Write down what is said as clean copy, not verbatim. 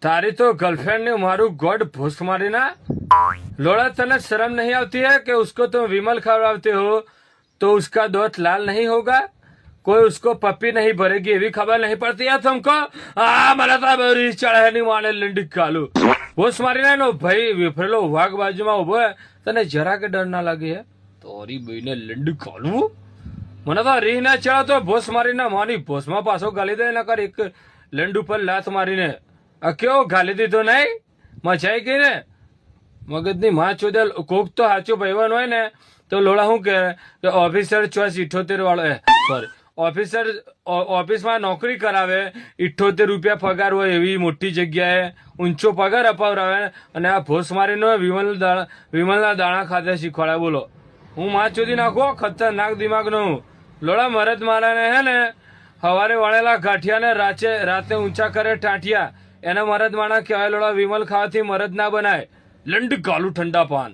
તારી તો गर्लफ्रेंड ने मारू गॉड भोस मारी ना लोड़ा तने शर्म नहीं आती है कि उसको तुम विमल खवड़ाते हो तो उसका दोस्त लाल नहीं होगा कोई उसको पप्पी नहीं भरेगी ये भी खबर नहीं पड़ती है तुमको मला तो રીસ ચડે નહીં માને લંડી કાલું ભોસ મારીને નો ભાઈ વિફરેલો વાઘ બાજુમાં ઉભો તને જરા કે ડર ના લાગે હે તારી બઈને લંડી કાલું મને તો રીહ ના ચડે તો ભોસ મારીને માની ભોસમાં પાછો ગાલી દે નકર એક લંડ ઉપર લાત મારીને આ કેવો ગાલી દીધો નહીં મચાઈ ગઈ ને મગજની માં ચોદેલ કોક તો સાચો ભાઈવન હોય ને તો લોડા શું કે ઓફિસર 78 વાળો સોરી ઓફિસર ઓફિસમાં નોકરી કરાવે 78 રૂપિયા પગાર હોય એવી મોટી જગ્યાએ ઊંચો પગાર અપાવરાવે અને આ ભોસ મારીનો વિમલના દાણા ખાતે શીખવાડે બોલો હું માં ચોદી નાખો ખતરનાક દિમાગનો લોડા મરદ મારાને હે ને હવારે વળેલા ગાંઠિયાને રાતે ઊંચા કરે ટાંટિયા એને મરદ માણા કહેવાય લોડા વિમલ ખાવાથી મરદ ના બનાય લંડ ગાલું ઠંડા પાન